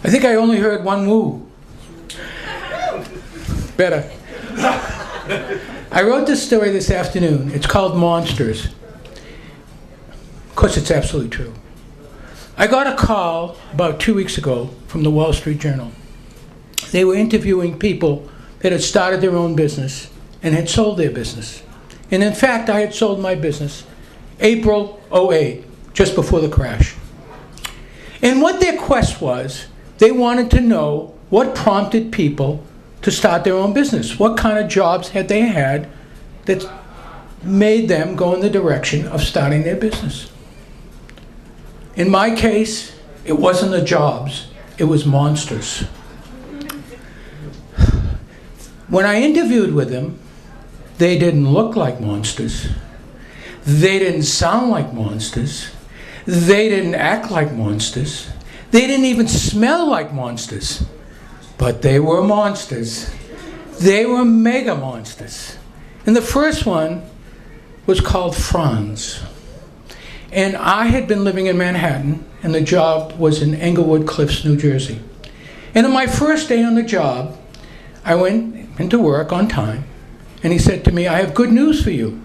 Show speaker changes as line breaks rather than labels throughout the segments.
I think I only heard one woo. Better. I wrote this story this afternoon. It's called Monsters. Of course, it's absolutely true. I got a call about 2 weeks ago from the Wall Street Journal. They were interviewing people that had started their own business and had sold their business. And in fact, I had sold my business April '08, just before the crash. And what their quest was, they wanted to know what prompted people to start their own business. What kind of jobs had they had that made them go in the direction of starting their business? In my case, it wasn't the jobs, it was monsters. When I interviewed with them, they didn't look like monsters. They didn't sound like monsters. They didn't act like monsters. They didn't even smell like monsters. But they were monsters. They were mega monsters. And the first one was called Franz. And I had been living in Manhattan, and the job was in Englewood Cliffs, New Jersey. And on my first day on the job, I went into work on time, and he said to me, "I have good news for you.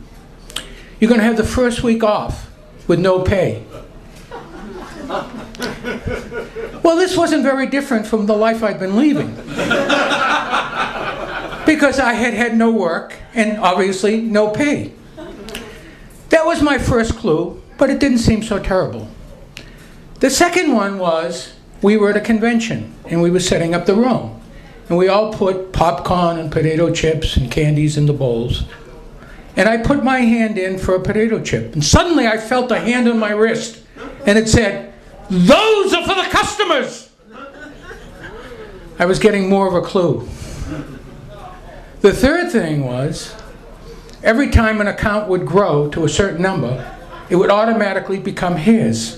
You're going to have the first week off with no pay." Well, this wasn't very different from the life I'd been leaving. Because I had had no work and obviously no pay. That was my first clue, but it didn't seem so terrible. The second one was, we were at a convention and we were setting up the room. And we all put popcorn and potato chips and candies in the bowls. And I put my hand in for a potato chip. And suddenly I felt a hand on my wrist. And it said, "Those are for the customers!" I was getting more of a clue. The third thing was, every time an account would grow to a certain number, it would automatically become his.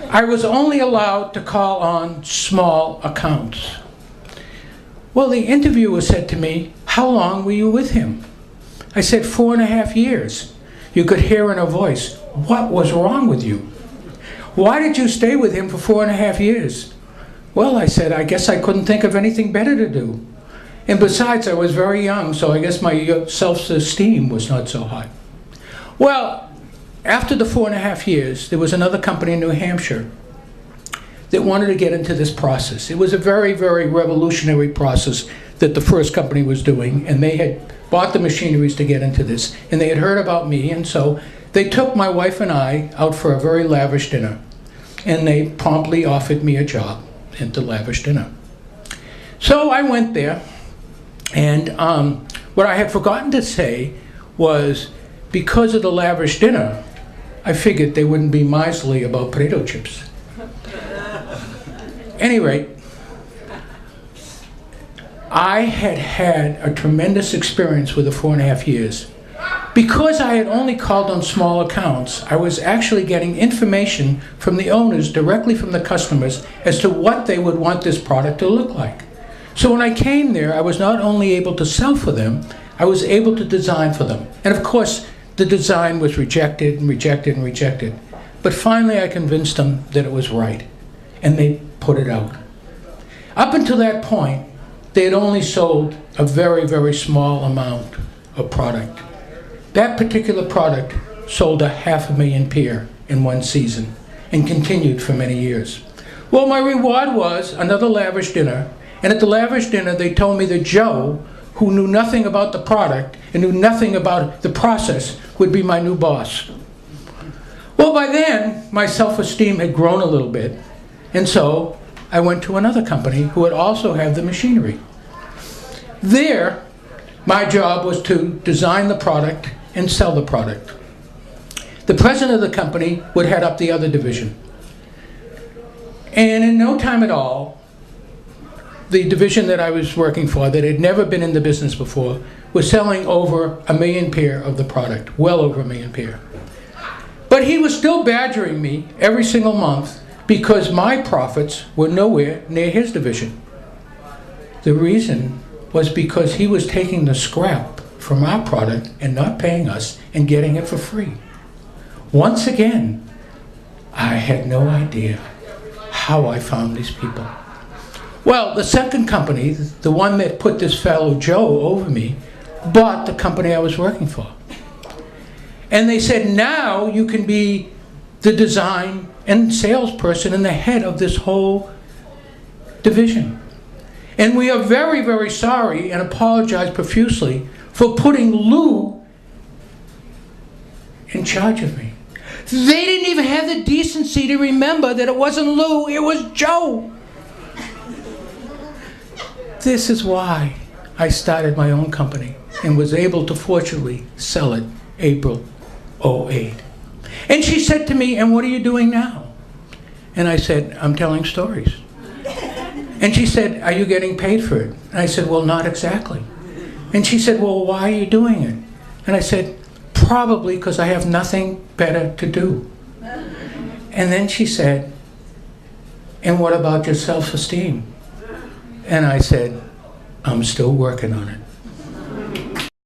I was only allowed to call on small accounts. Well, the interviewer said to me, "How long were you with him?" I said, 4.5 years. You could hear in her voice, "What was wrong with you? Why did you stay with him for 4.5 years?" "Well," I said, "I guess I couldn't think of anything better to do. And besides, I was very young, so I guess my self-esteem was not so high." Well, after the 4.5 years, there was another company in New Hampshire that wanted to get into this process. It was a very, very revolutionary process that the first company was doing, and they had bought the machineries to get into this, and they had heard about me, and so they took my wife and I out for a very lavish dinner, and they promptly offered me a job at the lavish dinner. So I went there, and what I had forgotten to say was, because of the lavish dinner, I figured they wouldn't be miserly about potato chips. Any rate, I had had a tremendous experience with the 4.5 years. Because I had only called on small accounts, I was actually getting information from the owners, directly from the customers, as to what they would want this product to look like. So when I came there, I was not only able to sell for them, I was able to design for them. And of course, the design was rejected and rejected and rejected. But finally I convinced them that it was right, and they put it out. Up until that point, they had only sold a very, very small amount of product. That particular product sold 500,000 pair in one season and continued for many years. Well, my reward was another lavish dinner, and at the lavish dinner they told me that Joe, who knew nothing about the product and knew nothing about the process, would be my new boss. Well, by then, my self-esteem had grown a little bit, and so I went to another company who would also have the machinery. There, my job was to design the product and sell the product. The president of the company would head up the other division. And in no time at all, the division that I was working for, that had never been in the business before, was selling over 1 million pair of the product, well over 1 million pair. But he was still badgering me every single month because my profits were nowhere near his division. The reason was because he was taking the scrap from our product and not paying us and getting it for free. Once again, I had no idea how I found these people. Well, the second company, the one that put this fellow Joe over me, bought the company I was working for. And they said, now you can be the design and salesperson and the head of this whole division. And we are very, very sorry and apologize profusely for putting Lou in charge of me. They didn't even have the decency to remember that it wasn't Lou, it was Joe. This is why I started my own company and was able to fortunately sell it April '08. And she said to me, and what are you doing now? And I said, I'm telling stories. And she said, are you getting paid for it? And I said, well, not exactly. And she said, well, why are you doing it? And I said, probably because I have nothing better to do. And then she said, and what about your self-esteem? And I said, I'm still working on it.